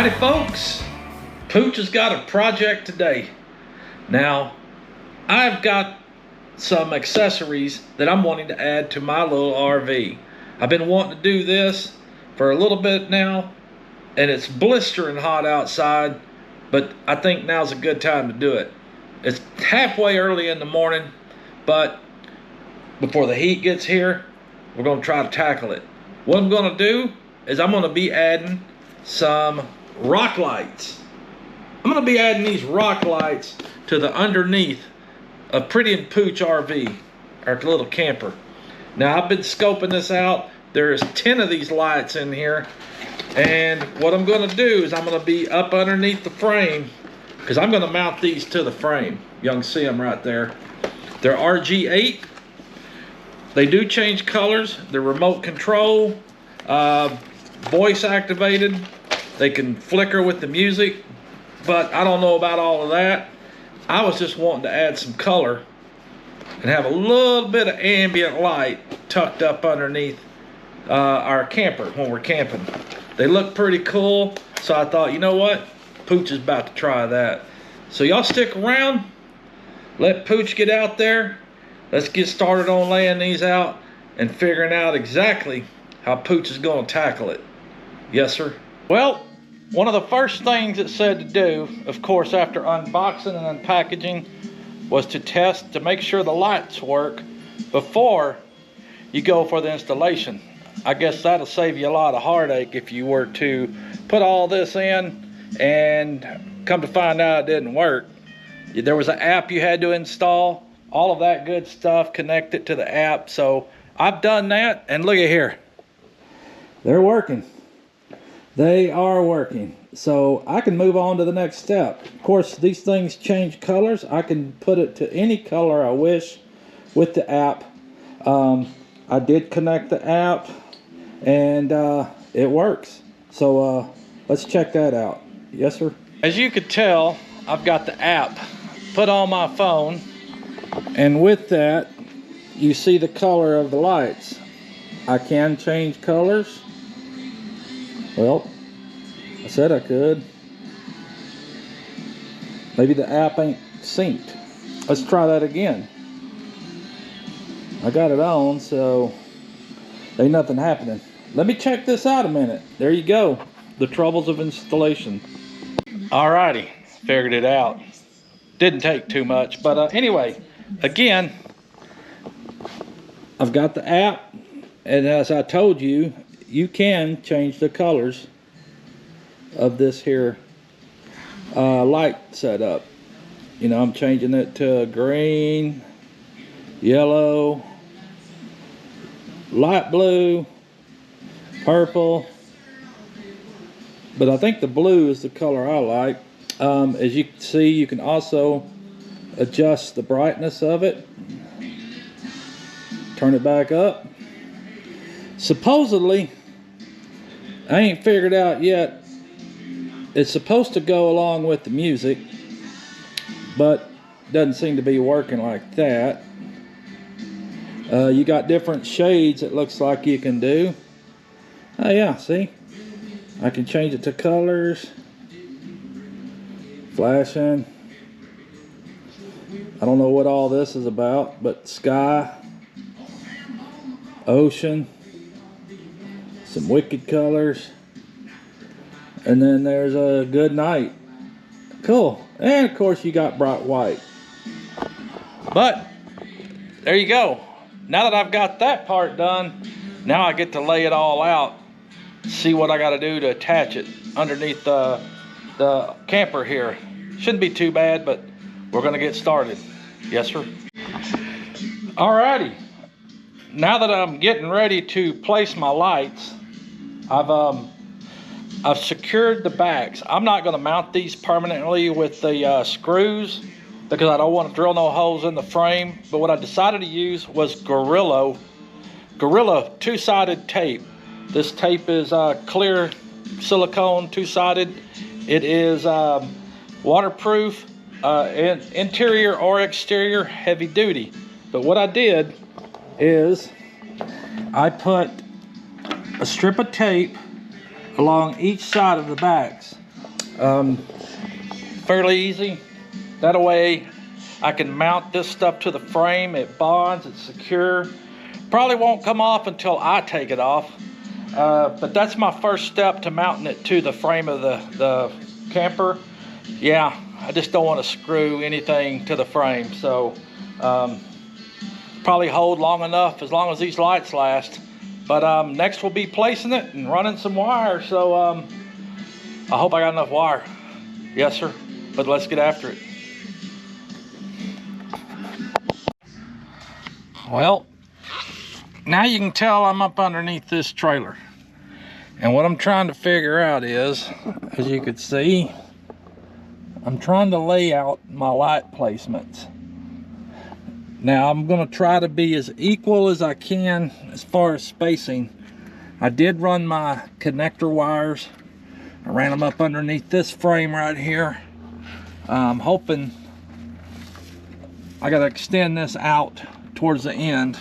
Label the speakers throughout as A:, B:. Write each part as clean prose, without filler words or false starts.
A: Howdy folks, Pooch has got a project today. Now, I've got some accessories that I'm wanting to add to my little RV. I've been wanting to do this for a little bit now, and it's blistering hot outside, but I think now's a good time to do it. It's halfway early in the morning, but before the heat gets here, we're gonna try to tackle it. What I'm gonna do is I'm gonna be adding some rock lights. I'm gonna be adding these rock lights to the underneath of Pretty and Pooch RV, our little camper. Now I've been scoping this out. There's 10 of these lights in here, and what I'm gonna do is I'm gonna be up underneath the frame, because I'm gonna mount these to the frame. You can see them right there. They're RG8. They do change colors. They're remote control, voice activated. They can flicker with the music, but I don't know about all of that. I was just wanting to add some color and have a little bit of ambient light tucked up underneath our camper when we're camping. They look pretty cool, so I thought, you know what? Pooch is about to try that. So y'all stick around. Let Pooch get out there. Let's get started on laying these out and figuring out exactly how Pooch is going to tackle it. Yes, sir. Well, one of the first things it said to do, of course, after unboxing and unpackaging, was to test to make sure the lights work before you go for the installation. I guess that'll save you a lot of heartache if you were to put all this in and come to find out it didn't work. There was an app you had to install, all of that good stuff, connect it to the app. So I've done that, and look at here. They're working. They are working. So I can move on to the next step. Of course, these things change colors. I can put it to any color I wish with the app. I did connect the app, and it works. So let's check that out. Yes, sir. As you could tell, I've got the app put on my phone, and with that, you see the color of the lights. I can change colors. Well, I said I could. Maybe the app ain't synced. Let's try that again. I got it on, so ain't nothing happening. Let me check this out a minute. There you go. The troubles of installation. Alrighty, figured it out. Didn't take too much, but anyway, again, I've got the app, and as I told you, you can change the colors of this here light setup. You know, I'm changing it to green, yellow, light blue, purple, but I think the blue is the color I like. As you can see, you can also adjust the brightness of it, turn it back up. Supposedly, I ain't figured out yet, it's supposed to go along with the music, but doesn't seem to be working like that. You got different shades it looks like you can do. Oh yeah, see? I can change it to colors, flashing. I don't know what all this is about, but sky, ocean, some wicked colors, and then there's a good night. Cool. And of course you got bright white. But there you go. Now that I've got that part done, now I get to lay it all out, see what I got to do to attach it underneath the camper here. Shouldn't be too bad, but we're gonna get started. Yes, sir. Alrighty. Now that I'm getting ready to place my lights, I've secured the backs. I'm not going to mount these permanently with the screws because I don't want to drill no holes in the frame. But what I decided to use was Gorilla two-sided tape. This tape is clear silicone two-sided. It is waterproof, interior or exterior, heavy duty. But what I did is I put a strip of tape along each side of the backs. Fairly easy. That way I can mount this stuff to the frame. It bonds, it's secure. Probably won't come off until I take it off. But that's my first step to mounting it to the frame of the camper. Yeah, I just don't want to screw anything to the frame. So probably hold long enough as long as these lights last. But next we'll be placing it and running some wire. So I hope I got enough wire. Yes, sir. But let's get after it. Well, now you can tell I'm up underneath this trailer. And what I'm trying to figure out is, as you can see, I'm trying to lay out my light placements. Now I'm going to try to be as equal as I can as far as spacing. I did run my connector wires. I ran them up underneath this frame right here. I'm hoping I got to extend this out towards the end,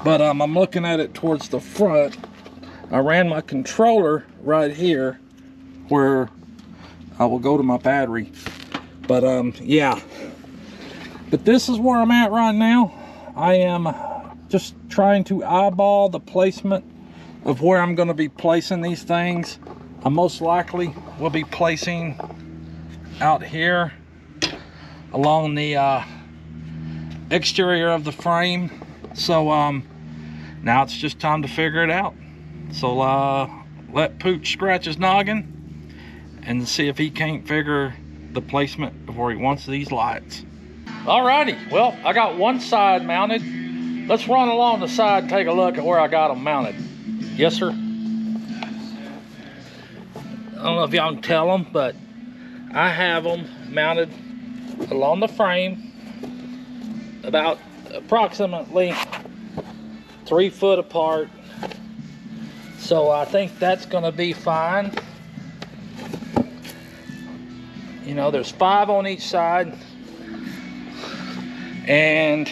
A: but I'm looking at it towards the front. I ran my controller right here where I will go to my battery. But yeah, but this is where I'm at right now. I am just trying to eyeball the placement of where I'm going to be placing these things. I most likely will be placing out here along the exterior of the frame. So now it's just time to figure it out. So let Pooch scratch his noggin and see if he can't figure the placement of where he wants these lights. Alrighty, well, I got one side mounted. Let's run along the side and take a look at where I got them mounted. Yes, sir. I don't know if y'all can tell them, but I have them mounted along the frame about approximately 3 foot apart. So I think that's gonna be fine. You know, there's 5 on each side, and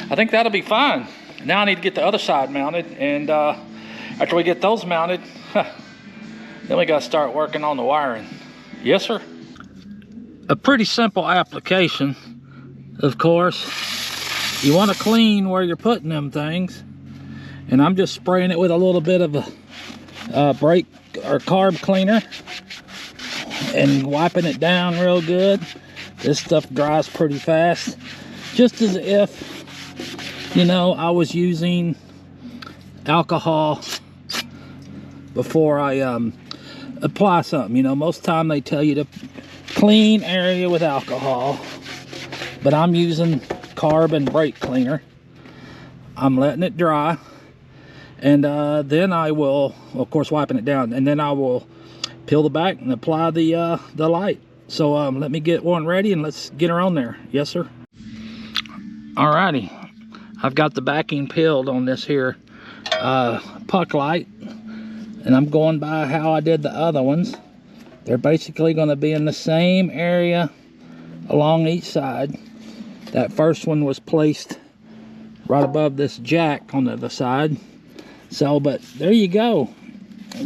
A: I think that'll be fine. Now I need to get the other side mounted, and after we get those mounted, then we gotta start working on the wiring. Yes, sir. A pretty simple application, of course. You want to clean where you're putting them things, and I'm just spraying it with a little bit of a brake or carb cleaner and wiping it down real good. This stuff dries pretty fast, just as if, you know, I was using alcohol before I apply something. You know, most of the time they tell you to clean area with alcohol, but I'm using carb and brake cleaner. I'm letting it dry, and then I will, of course, wiping it down, and then I will peel the back and apply the light. So let me get one ready and let's get her on there. Yes, sir. Alrighty, I've got the backing peeled on this here puck light, and I'm going by how I did the other ones. They're basically going to be in the same area along each side. That first one was placed right above this jack on the other side. So, but there you go.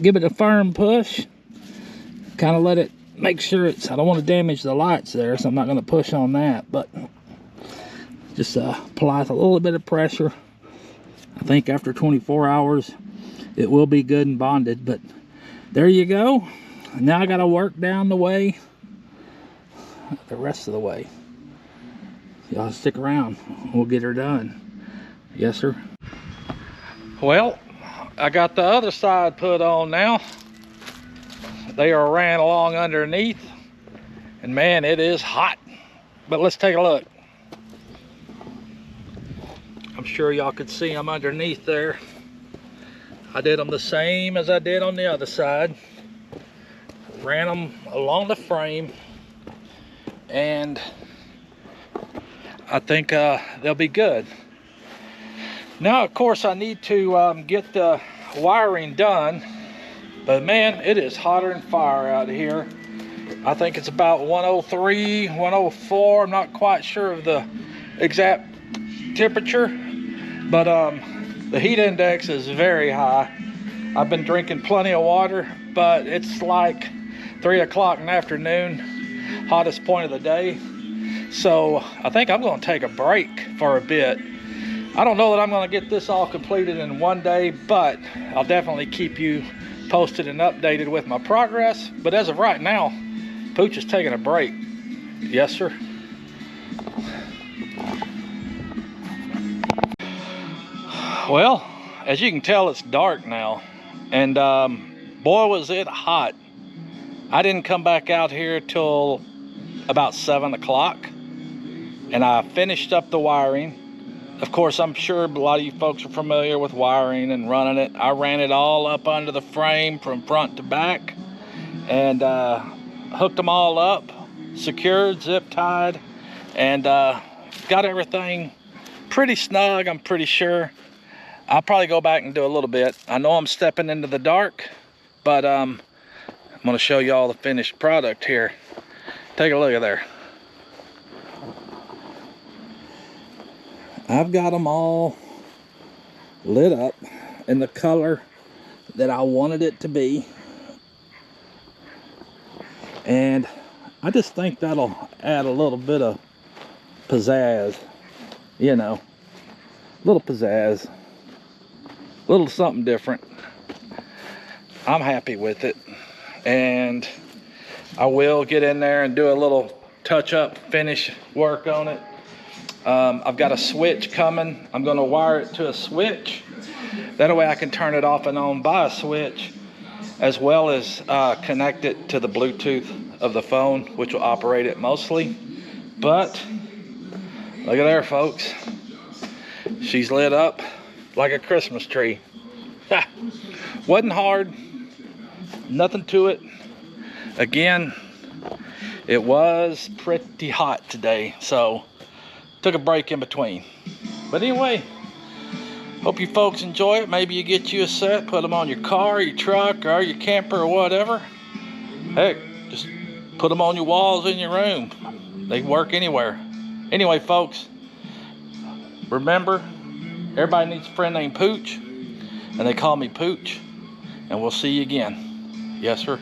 A: Give it a firm push. Kind of let it, make sure it's, I don't want to damage the lights there, so I'm not going to push on that. But just apply a little bit of pressure. I think after 24 hours, it will be good and bonded. But there you go. Now I got to work down the way, the rest of the way. Y'all stick around, we'll get her done. Yes, sir. Well, I got the other side put on now. They are ran along underneath, and man, it is hot. But let's take a look. I'm sure y'all could see them underneath there. I did them the same as I did on the other side. Ran them along the frame, and I think they'll be good. Now, of course, I need to get the wiring done, but man, it is hotter than fire out here. I think it's about 103, 104. I'm not quite sure of the exact temperature, but the heat index is very high. I've been drinking plenty of water, but it's like 3 o'clock in the afternoon, hottest point of the day. So I think I'm going to take a break for a bit. I don't know that I'm going to get this all completed in one day, but I'll definitely keep you posted and updated with my progress. But as of right now, Pooch is taking a break. Yes, sir. Well, as you can tell, it's dark now, and boy was it hot. I didn't come back out here till about 7 o'clock, and I finished up the wiring. Of course, I'm sure a lot of you folks are familiar with wiring and running it. I ran it all up under the frame from front to back, and hooked them all up, secured, zip tied, and got everything pretty snug, I'm pretty sure. I'll probably go back and do a little bit. I know I'm stepping into the dark, but I'm gonna show you all the finished product here. Take a look at there. I've got them all lit up in the color that I wanted it to be. And I just think that'll add a little bit of pizzazz, you know, a little pizzazz, a little something different. I'm happy with it, and I will get in there and do a little touch-up finish work on it. I've got a switch coming. I'm going to wire it to a switch. That way I can turn it off and on by a switch, as well as connect it to the Bluetooth of the phone, which will operate it mostly. But look at there, folks. She's lit up like a Christmas tree. Wasn't hard. Nothing to it. Again, it was pretty hot today, so took a break in between. But anyway, hope you folks enjoy it. Maybe you get you a set, put them on your car, your truck, or your camper, or whatever. Heck, just put them on your walls in your room. They can work anywhere. Anyway, folks, remember, everybody needs a friend named Pooch, and they call me Pooch, and we'll see you again. Yes, sir.